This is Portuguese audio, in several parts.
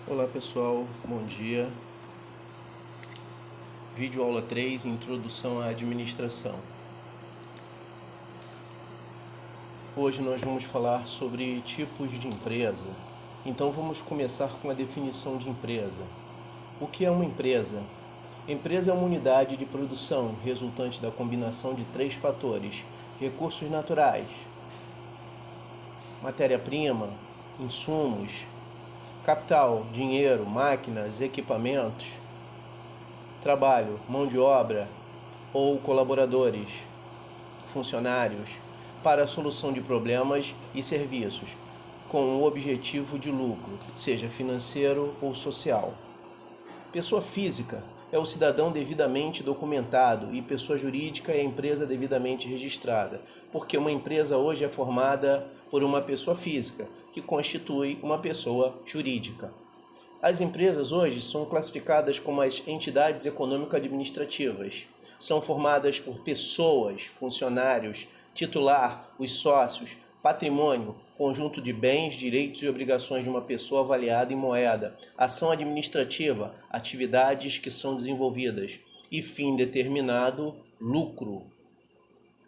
Olá pessoal, bom dia. Vídeo aula 3, Introdução à Administração. Hoje nós vamos falar sobre tipos de empresa. Então vamos começar com a definição de empresa. O que é uma empresa? Empresa é uma unidade de produção resultante da combinação de três fatores: recursos naturais, matéria-prima, insumos, capital, dinheiro, máquinas, equipamentos, trabalho, mão de obra ou colaboradores, funcionários, para a solução de problemas e serviços, com o objetivo de lucro, seja financeiro ou social. Pessoa física é o cidadão devidamente documentado e pessoa jurídica é a empresa devidamente registrada, porque uma empresa hoje é formada por uma pessoa física, que constitui uma pessoa jurídica. As empresas hoje são classificadas como as entidades econômico-administrativas. São formadas por pessoas, funcionários, titular, os sócios, patrimônio, conjunto de bens, direitos e obrigações de uma pessoa avaliada em moeda, ação administrativa, atividades que são desenvolvidas e fim determinado, lucro.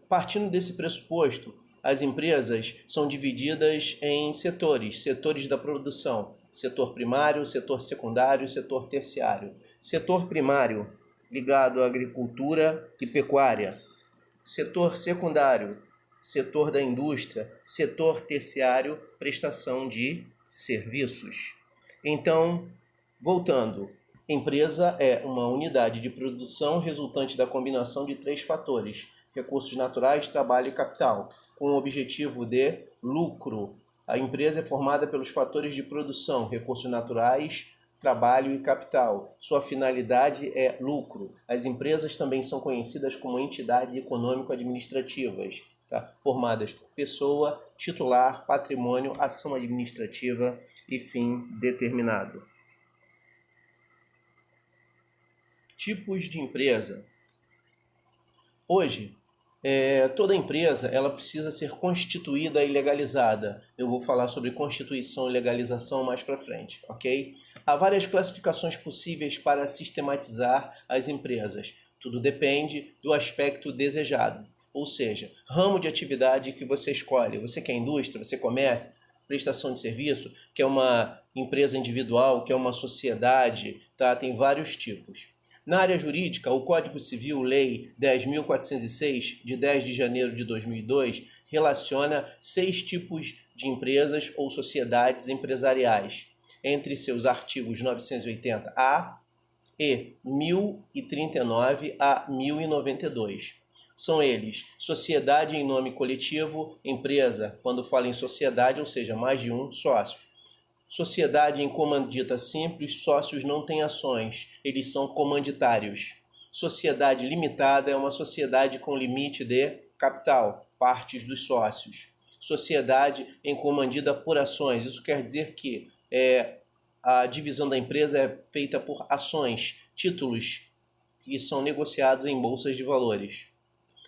Partindo desse pressuposto, as empresas são divididas em setores da produção: setor primário, setor secundário, setor terciário. Setor primário, ligado à agricultura e pecuária. Setor secundário, setor da indústria. Setor terciário, prestação de serviços. Então, voltando, empresa é uma unidade de produção resultante da combinação de três fatores: recursos naturais, trabalho e capital, com o objetivo de lucro. A empresa é formada pelos fatores de produção, recursos naturais, trabalho e capital. Sua finalidade é lucro. As empresas também são conhecidas como entidades econômico-administrativas, formadas por pessoa, titular, patrimônio, ação administrativa e fim determinado. Tipos de empresa. Hoje, toda empresa ela precisa ser constituída e legalizada. Eu vou falar sobre constituição e legalização mais para frente, ok? Há várias classificações possíveis para sistematizar as empresas. Tudo depende do aspecto desejado, ou seja, ramo de atividade que você escolhe. Você quer indústria, você comércio, prestação de serviço, quer uma empresa individual, quer uma sociedade, tá? Tem vários tipos. Na área jurídica, o Código Civil, Lei 10.406, de 10 de janeiro de 2002, relaciona 6 tipos de empresas ou sociedades empresariais, entre seus artigos 980-A e 1039 a 1092. São eles: sociedade em nome coletivo, empresa, quando fala em sociedade, ou seja, mais de um sócio. Sociedade em comandita simples, sócios não têm ações, eles são comanditários. Sociedade limitada é uma sociedade com limite de capital, partes dos sócios. Sociedade em comandita por ações, isso quer dizer que a divisão da empresa é feita por ações, títulos que são negociados em bolsas de valores.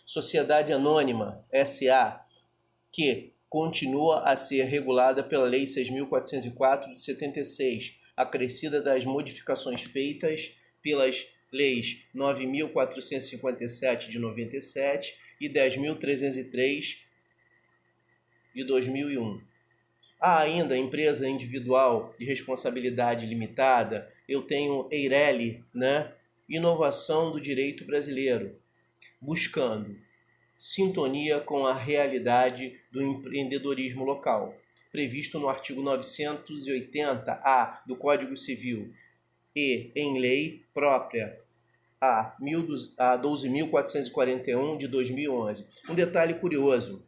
Sociedade anônima, SA, que continua a ser regulada pela Lei 6.404 de 76, acrescida das modificações feitas pelas Leis 9.457 de 97 e 10.303 de 2001. Há ainda empresa individual de responsabilidade limitada. Eu tenho EIRELI, Inovação do Direito Brasileiro, buscando sintonia com a realidade do empreendedorismo local, previsto no artigo 980-A do Código Civil e em lei própria a 12.441 de 2011. Um detalhe curioso,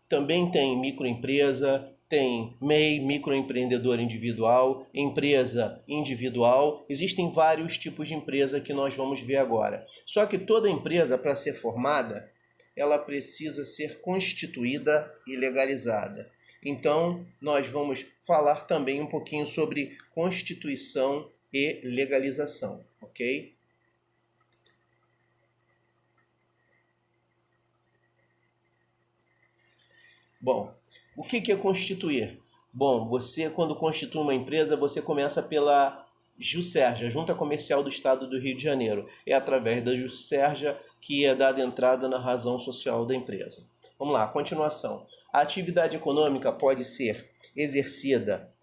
também tem microempresa, tem MEI, microempreendedor individual, empresa individual. Existem vários tipos de empresa que nós vamos ver agora. Só que toda empresa, para ser formada, ela precisa ser constituída e legalizada. Então, nós vamos falar também um pouquinho sobre constituição e legalização, ok? Bom, o que é constituir? Bom, você quando constitui uma empresa, você começa pela JUSERJA, Junta Comercial do Estado do Rio de Janeiro. É através da JUSERJA que é dada entrada na razão social da empresa. Vamos lá, continuação. A atividade econômica pode ser exercida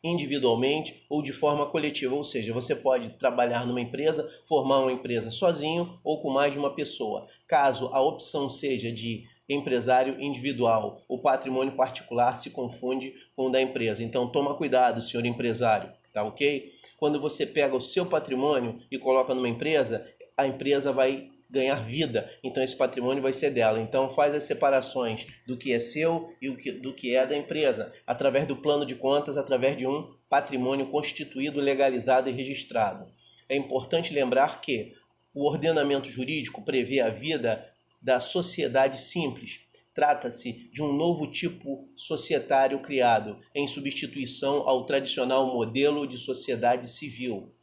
individualmente ou de forma coletiva, ou seja, você pode trabalhar numa empresa, formar uma empresa sozinho ou com mais de uma pessoa. Caso a opção seja de empresário individual, o patrimônio particular se confunde com o da empresa. Então toma cuidado, senhor empresário, tá ok? Quando você pega o seu patrimônio e coloca numa empresa, a empresa vai ganhar vida, então esse patrimônio vai ser dela. Então faz as separações do que é seu e do que é da empresa, através do plano de contas, através de um patrimônio constituído, legalizado e registrado. É importante lembrar que o ordenamento jurídico prevê a vida da sociedade simples. Trata-se de um novo tipo societário criado, em substituição ao tradicional modelo de sociedade civil.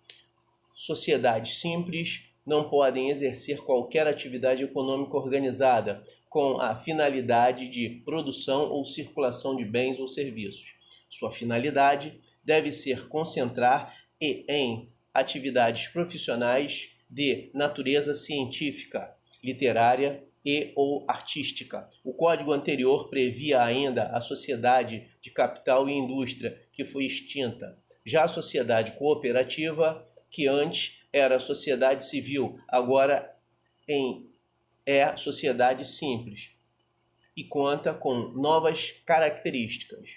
Sociedades simples não podem exercer qualquer atividade econômica organizada com a finalidade de produção ou circulação de bens ou serviços. Sua finalidade deve ser concentrar em atividades profissionais de natureza científica, literária e ou artística. O código anterior previa ainda a sociedade de capital e indústria, que foi extinta. Já a sociedade cooperativa, que antes era sociedade civil, agora é sociedade simples e conta com novas características.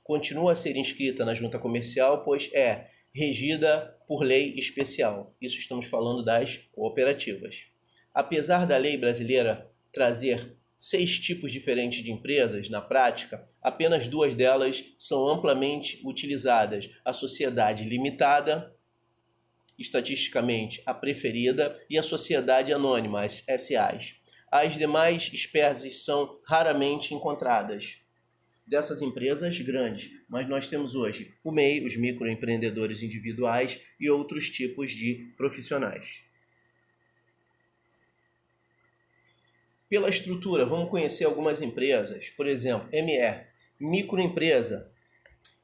Continua a ser inscrita na junta comercial, pois é regida por lei especial. Isso estamos falando das cooperativas. Apesar da lei brasileira trazer 6 tipos diferentes de empresas, na prática, apenas 2 delas são amplamente utilizadas: a sociedade limitada, estatisticamente a preferida, e a sociedade anônima, as SAs. As demais espécies são raramente encontradas dessas empresas grandes, mas nós temos hoje o MEI, os microempreendedores individuais e outros tipos de profissionais. Pela estrutura, vamos conhecer algumas empresas. Por exemplo, ME, microempresa.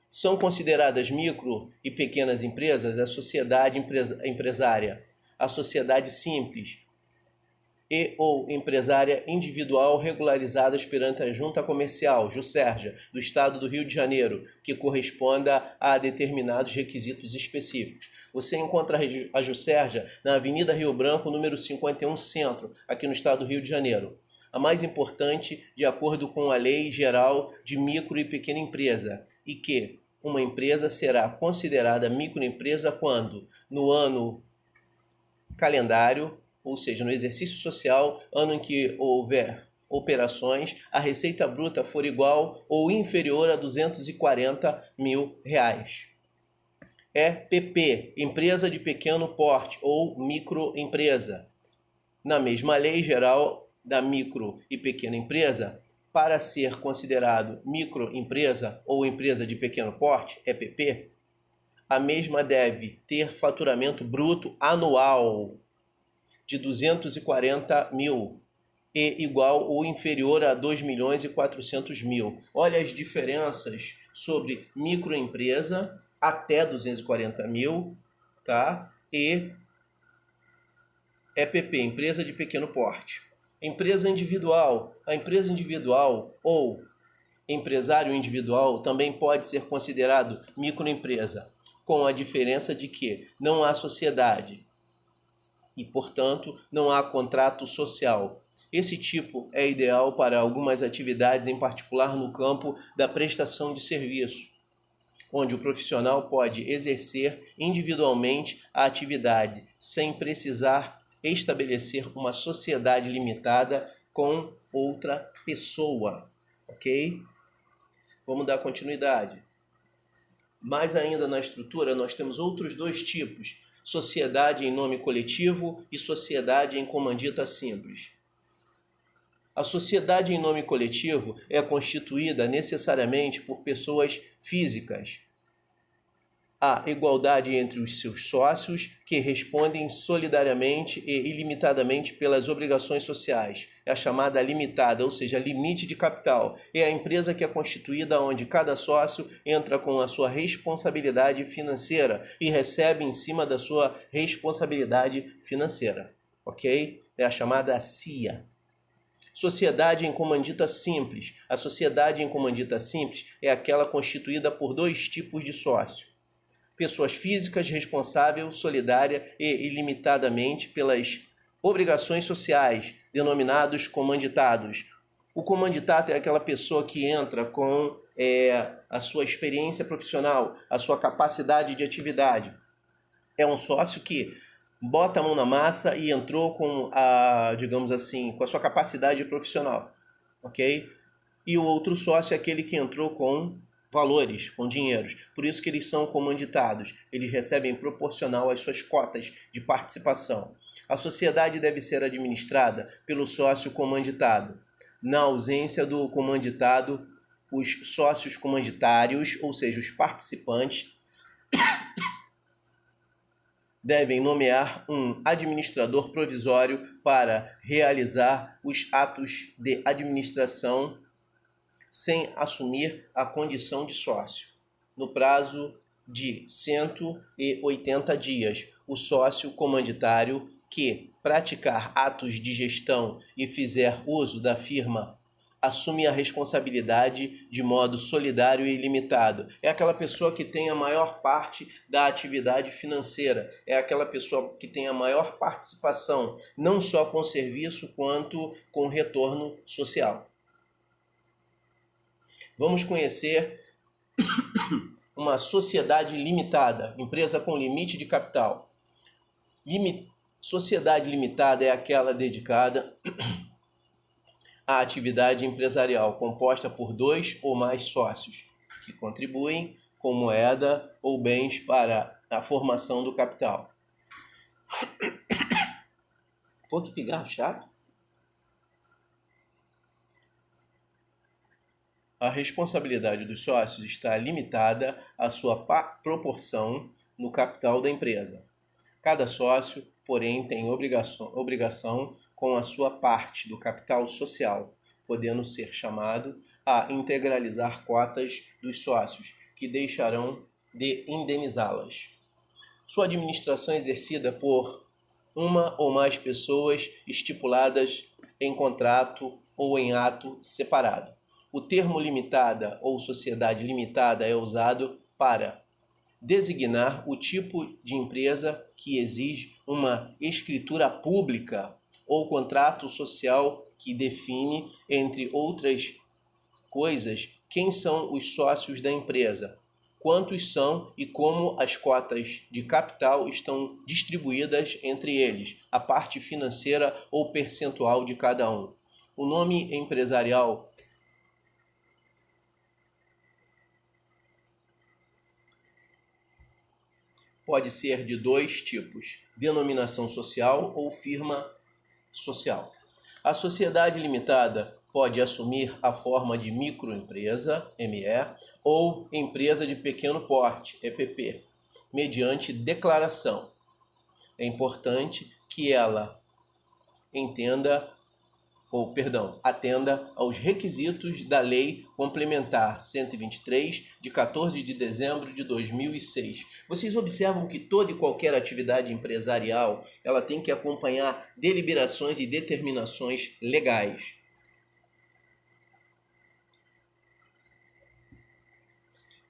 São consideradas micro e pequenas empresas a sociedade empresária, a sociedade simples e ou empresária individual regularizadas perante a Junta Comercial, JUSERJA, do Estado do Rio de Janeiro, que corresponda a determinados requisitos específicos. Você encontra a JUSERJA na Avenida Rio Branco, número 51, Centro, aqui no Estado do Rio de Janeiro. A mais importante, de acordo com a Lei Geral de Micro e Pequena Empresa, e que uma empresa será considerada microempresa quando, no ano calendário, ou seja, no exercício social, ano em que houver operações, a receita bruta for igual ou inferior a R$240 mil. EPP, empresa de pequeno porte ou microempresa. Na mesma lei geral da micro e pequena empresa, para ser considerado microempresa ou empresa de pequeno porte, EPP, a mesma deve ter faturamento bruto anual de 240 mil e igual ou inferior a 2.400.000. Olha as diferenças sobre microempresa até 240 mil, tá? E EPP, empresa de pequeno porte. Empresa individual. A empresa individual ou empresário individual também pode ser considerado microempresa, com a diferença de que não há sociedade e, portanto, não há contrato social. Esse tipo é ideal para algumas atividades, em particular no campo da prestação de serviço, onde o profissional pode exercer individualmente a atividade, sem precisar estabelecer uma sociedade limitada com outra pessoa, ok? Vamos dar continuidade. Mais ainda na estrutura, nós temos outros 2 tipos: sociedade em nome coletivo e sociedade em comandita simples. A sociedade em nome coletivo é constituída necessariamente por pessoas físicas. a igualdade entre os seus sócios, que respondem solidariamente e ilimitadamente pelas obrigações sociais. É a chamada limitada, ou seja, limite de capital. É a empresa que é constituída onde cada sócio entra com a sua responsabilidade financeira e recebe em cima da sua responsabilidade financeira. Ok? É a chamada CIA. Sociedade em comandita simples. A sociedade em comandita simples é aquela constituída por dois tipos de sócio. Pessoas físicas responsáveis, solidária e ilimitadamente pelas obrigações sociais, denominados comanditados. O comanditado é aquela pessoa que entra com a sua experiência profissional, a sua capacidade de atividade. É um sócio que bota a mão na massa e entrou com digamos assim, com a sua capacidade profissional, ok? E o outro sócio é aquele que entrou com valores, com dinheiros. Por isso que eles são comanditados. Eles recebem proporcional às suas cotas de participação. A sociedade deve ser administrada pelo sócio comanditado. Na ausência do comanditado, os sócios comanditários, ou seja, os participantes, devem nomear um administrador provisório para realizar os atos de administração sem assumir a condição de sócio. No prazo de 180 dias, o sócio comanditário que praticar atos de gestão e fizer uso da firma assume a responsabilidade de modo solidário e ilimitado. É aquela pessoa que tem a maior parte da atividade financeira, é aquela pessoa que tem a maior participação, não só com serviço quanto com retorno social. Vamos conhecer uma sociedade limitada, empresa com limite de capital. Sociedade limitada é aquela dedicada à atividade empresarial, composta por 2 ou mais sócios, que contribuem com moeda ou bens para a formação do capital. Pô, que pigarro chato. A responsabilidade dos sócios está limitada à sua proporção no capital da empresa. Cada sócio, porém, tem obrigação com a sua parte do capital social, podendo ser chamado a integralizar cotas dos sócios, que deixarão de indenizá-las. Sua administração é exercida por uma ou mais pessoas estipuladas em contrato ou em ato separado. O termo limitada ou sociedade limitada é usado para designar o tipo de empresa que exige uma escritura pública ou contrato social que define, entre outras coisas, quem são os sócios da empresa, quantos são e como as cotas de capital estão distribuídas entre eles, a parte financeira ou percentual de cada um. O nome empresarial pode ser de 2 tipos: denominação social ou firma social. A sociedade limitada pode assumir a forma de microempresa, ME, ou empresa de pequeno porte, EPP, mediante declaração. É importante que ela atenda aos requisitos da Lei Complementar 123, de 14 de dezembro de 2006. Vocês observam que toda e qualquer atividade empresarial, ela tem que acompanhar deliberações e determinações legais.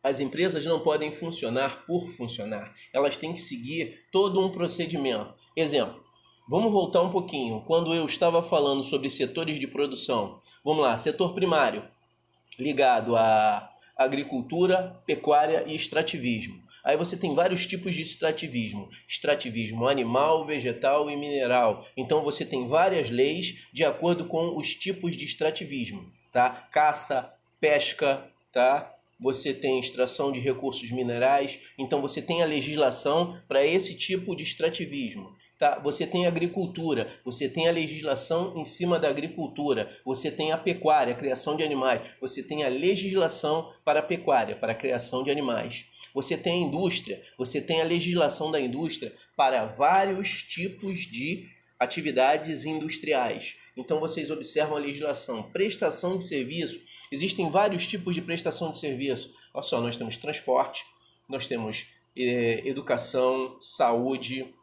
As empresas não podem funcionar por funcionar. Elas têm que seguir todo um procedimento. Exemplo. Vamos voltar um pouquinho. Quando eu estava falando sobre setores de produção, vamos lá, setor primário, ligado à agricultura, pecuária e extrativismo. Aí você tem vários tipos de extrativismo. Extrativismo animal, vegetal e mineral. Então você tem várias leis de acordo com os tipos de extrativismo, tá? Caça, pesca, tá? você tem extração de recursos minerais, então você tem a legislação para esse tipo de extrativismo. Tá? Você tem a agricultura, você tem a legislação em cima da agricultura, você tem a pecuária, a criação de animais, você tem a legislação para a pecuária, para a criação de animais. Você tem a indústria, você tem a legislação da indústria para vários tipos de atividades industriais. Então vocês observam a legislação. Prestação de serviço, existem vários tipos de prestação de serviço. Olha só, nós temos transporte, nós temos educação, saúde,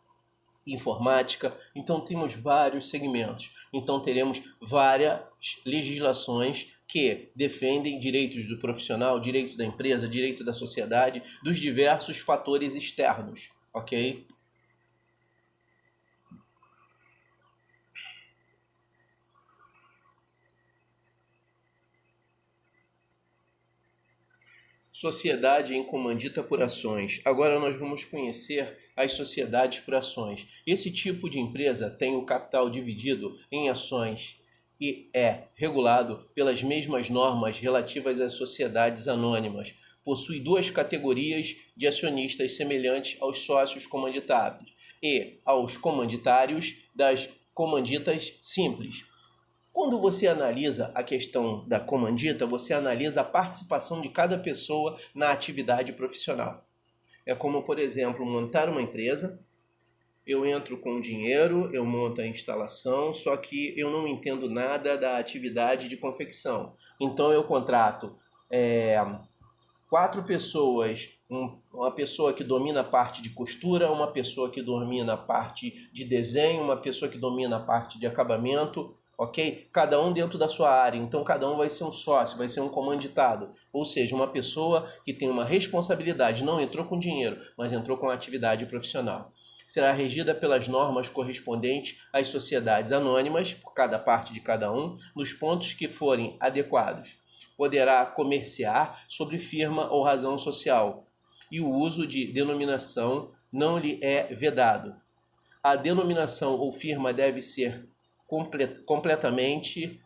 informática, então temos vários segmentos. Então teremos várias legislações que defendem direitos do profissional, direitos da empresa, direito da sociedade, dos diversos fatores externos, ok? Sociedade em comandita por ações. Agora nós vamos conhecer as sociedades por ações. Esse tipo de empresa tem o capital dividido em ações e é regulado pelas mesmas normas relativas às sociedades anônimas. Possui duas categorias de acionistas semelhantes aos sócios comanditados e aos comanditários das comanditas simples. Quando você analisa a questão da comandita, você analisa a participação de cada pessoa na atividade profissional. É como, por exemplo, montar uma empresa, eu entro com dinheiro, eu monto a instalação, só que eu não entendo nada da atividade de confecção. Então eu contrato 4 pessoas, uma pessoa que domina a parte de costura, uma pessoa que domina a parte de desenho, uma pessoa que domina a parte de acabamento, ok? Cada um dentro da sua área, então cada um vai ser um sócio, vai ser um comanditado, ou seja, uma pessoa que tem uma responsabilidade, não entrou com dinheiro, mas entrou com atividade profissional. Será regida pelas normas correspondentes às sociedades anônimas, por cada parte de cada um, nos pontos que forem adequados. Poderá comerciar sobre firma ou razão social, e o uso de denominação não lhe é vedado. A denominação ou firma deve ser completamente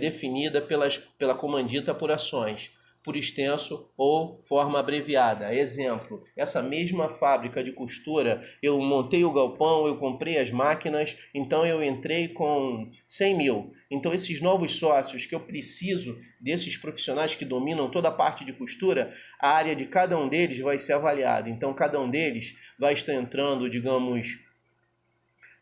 definida pela comandita por ações, por extenso ou forma abreviada. Exemplo, essa mesma fábrica de costura, eu montei o galpão, eu comprei as máquinas, então eu entrei com 100 mil. Então esses novos sócios que eu preciso, desses profissionais que dominam toda a parte de costura, a área de cada um deles vai ser avaliada. Então cada um deles vai estar entrando, digamos,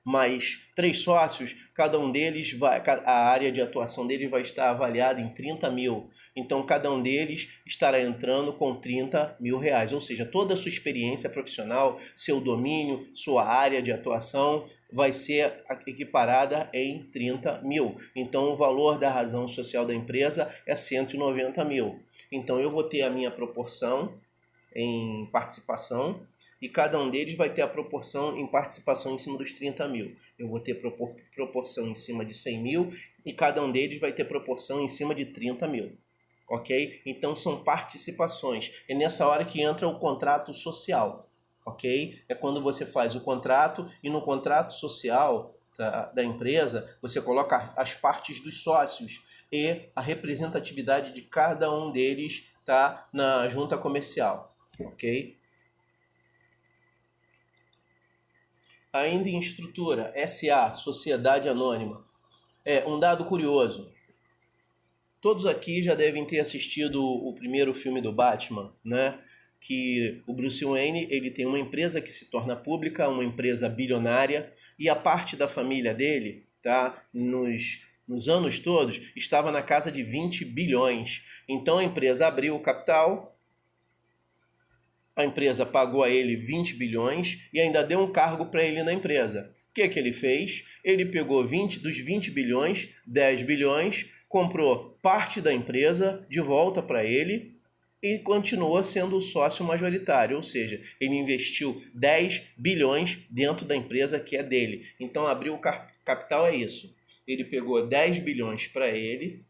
mais 3 sócios, cada um deles a área de atuação deles vai estar avaliada em 30 mil. Então, cada um deles estará entrando com 30 mil reais. Ou seja, toda a sua experiência profissional, seu domínio, sua área de atuação vai ser equiparada em 30 mil. Então, o valor da razão social da empresa é 190 mil. Então, eu vou ter a minha proporção em participação, e cada um deles vai ter a proporção em participação em cima dos 30 mil. Eu vou ter proporção em cima de 100 mil e cada um deles vai ter proporção em cima de 30 mil. Ok? Então são participações. É nessa hora que entra o contrato social. Ok? É quando você faz o contrato e no contrato social da empresa você coloca as partes dos sócios e a representatividade de cada um deles tá na junta comercial. Ok? Ainda em estrutura, SA, Sociedade Anônima. Um dado curioso. Todos aqui já devem ter assistido o primeiro filme do Batman, né? Que o Bruce Wayne ele tem uma empresa que se torna pública, uma empresa bilionária, e a parte da família dele, tá? Nos anos todos, estava na casa de 20 bilhões. Então a empresa abriu o capital, a empresa pagou a ele 20 bilhões e ainda deu um cargo para ele na empresa. O que ele fez? Ele pegou dos 20 bilhões, 10 bilhões, comprou parte da empresa de volta para ele e continua sendo o sócio majoritário, ou seja, ele investiu 10 bilhões dentro da empresa que é dele. Então abrir o capital é isso. Ele pegou 10 bilhões para ele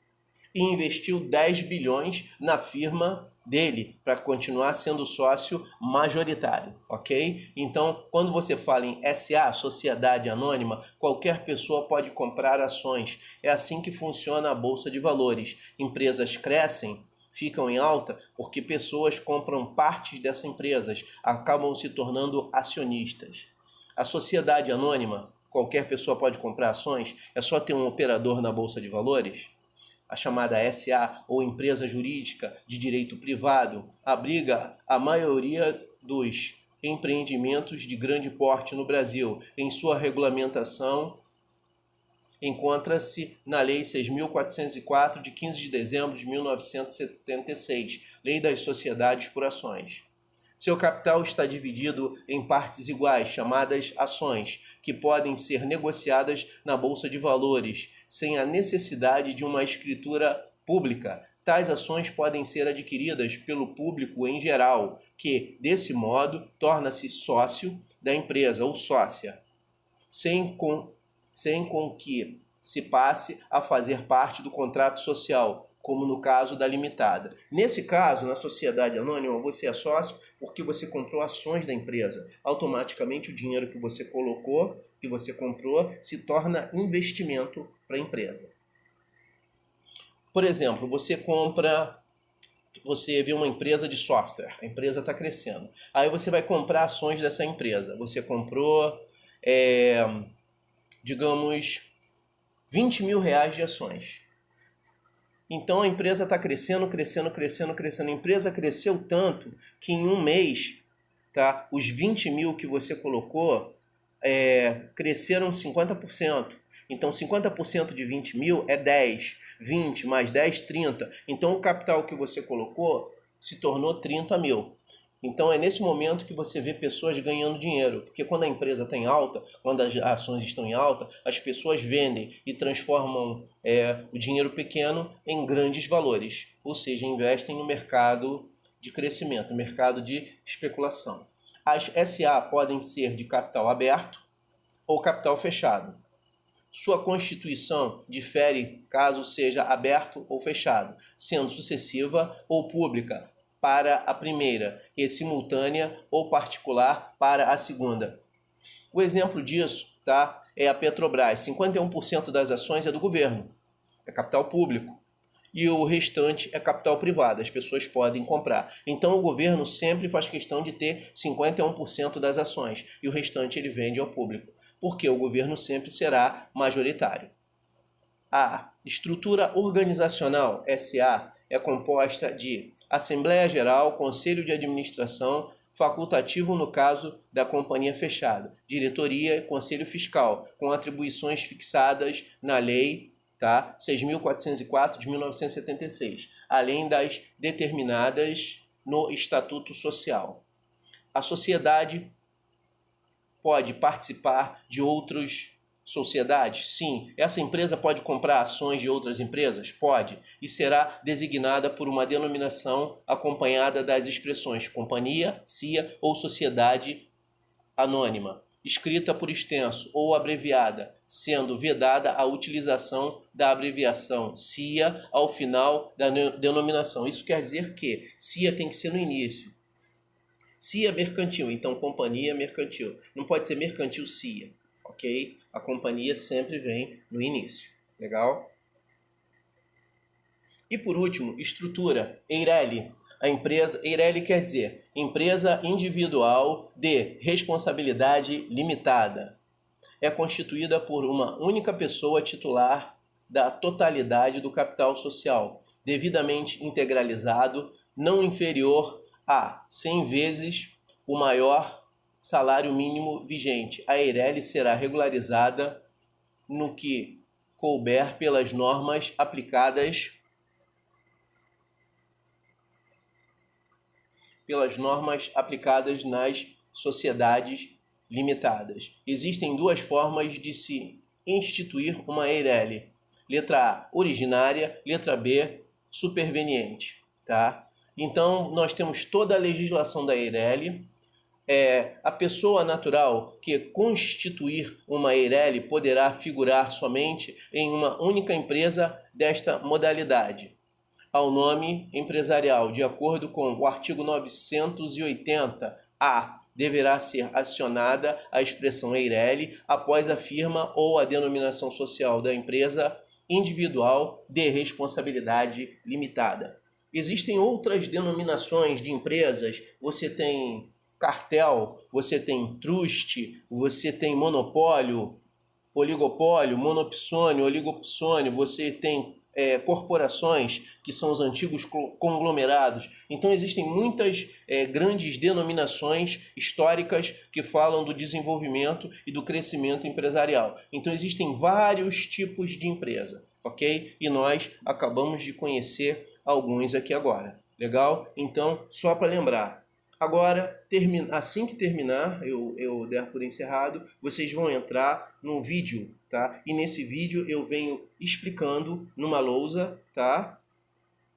e investiu 10 bilhões na firma dele para continuar sendo sócio majoritário, ok? Então, quando você fala em SA, Sociedade Anônima, qualquer pessoa pode comprar ações. É assim que funciona a Bolsa de Valores. Empresas crescem, ficam em alta porque pessoas compram partes dessas empresas, acabam se tornando acionistas. A sociedade anônima, qualquer pessoa pode comprar ações, é só ter um operador na Bolsa de Valores. A chamada SA, ou empresa jurídica de direito privado, abriga a maioria dos empreendimentos de grande porte no Brasil. Em sua regulamentação, encontra-se na Lei 6.404, de 15 de dezembro de 1976, Lei das Sociedades por Ações. Seu capital está dividido em partes iguais, chamadas ações, que podem ser negociadas na Bolsa de Valores, sem a necessidade de uma escritura pública. Tais ações podem ser adquiridas pelo público em geral, que, desse modo, torna-se sócio da empresa ou sócia, sem com que se passe a fazer parte do contrato social, como no caso da limitada. Nesse caso, na sociedade anônima, você é sócio porque você comprou ações da empresa. Automaticamente o dinheiro que você colocou, que você comprou, se torna investimento para a empresa. Por exemplo, você vê uma empresa de software, a empresa está crescendo. Aí você vai comprar ações dessa empresa. Você comprou, digamos, 20 mil reais de ações. Então a empresa está crescendo. A empresa cresceu tanto que em um mês, tá, os 20 mil que você colocou cresceram 50%. Então 50% de 20 mil é 10, 20 mais 10, 30. Então o capital que você colocou se tornou 30 mil. Então é nesse momento que você vê pessoas ganhando dinheiro, porque quando a empresa está em alta, quando as ações estão em alta, as pessoas vendem e transformam o dinheiro pequeno em grandes valores, ou seja, investem no mercado de crescimento, no mercado de especulação. As SA podem ser de capital aberto ou capital fechado. Sua constituição difere caso seja aberto ou fechado, sendo sucessiva ou pública para a primeira e simultânea ou particular para a segunda. O exemplo disso, tá, é a Petrobras. 51% das ações é do governo, é capital público, e o restante é capital privado, as pessoas podem comprar. Então o governo sempre faz questão de ter 51% das ações e o restante ele vende ao público, porque o governo sempre será majoritário. A estrutura organizacional SA é composta de Assembleia Geral, Conselho de Administração, facultativo no caso da companhia fechada, diretoria e conselho fiscal, com atribuições fixadas na Lei 6.404 de 1976, além das determinadas no Estatuto Social. A sociedade pode participar de outras sociedades? Sim. Essa empresa pode comprar ações de outras empresas? Pode. E será designada por uma denominação acompanhada das expressões companhia, CIA ou sociedade anônima, escrita por extenso ou abreviada, sendo vedada a utilização da abreviação CIA ao final da denominação. Isso quer dizer que CIA tem que ser no início. CIA mercantil, então companhia mercantil. Não pode ser mercantil CIA, ok? A companhia sempre vem no início. Legal? E por último, estrutura. EIRELI. A empresa, EIRELI quer dizer Empresa Individual de Responsabilidade Limitada. É constituída por uma única pessoa titular da totalidade do capital social, devidamente integralizado, não inferior a 100 vezes o maior salário mínimo vigente. A EIRELI será regularizada no que couber pelas normas aplicadas nas sociedades limitadas. Existem duas formas de se instituir uma EIRELI. Letra A, originária. Letra B, superveniente. Tá? Então, nós temos toda a legislação da EIRELI. A pessoa natural que constituir uma EIRELI poderá figurar somente em uma única empresa desta modalidade, ao nome empresarial, de acordo com o artigo 980-A, deverá ser acionada a expressão EIRELI após a firma ou a denominação social da empresa individual de responsabilidade limitada. Existem outras denominações de empresas. Você tem cartel, você tem trust, você tem monopólio, oligopólio, monopsônio, oligopsônio, você tem corporações, que são os antigos conglomerados. Então existem muitas grandes denominações históricas que falam do desenvolvimento e do crescimento empresarial. Então existem vários tipos de empresa, ok? E nós acabamos de conhecer alguns aqui agora. Legal? Então, só para lembrar, agora, assim que terminar, eu der por encerrado, vocês vão entrar no vídeo, tá? E nesse vídeo eu venho explicando numa lousa, tá?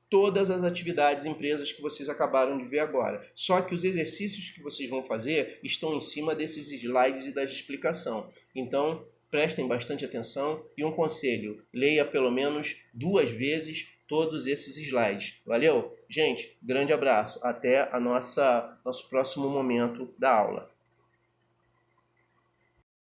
Todas as atividades, empresas que vocês acabaram de ver agora. Só que os exercícios que vocês vão fazer estão em cima desses slides e da explicação. Então, prestem bastante atenção e um conselho, leia pelo menos 2 vezes todos esses slides. Valeu? Gente, grande abraço. Até nosso próximo momento da aula.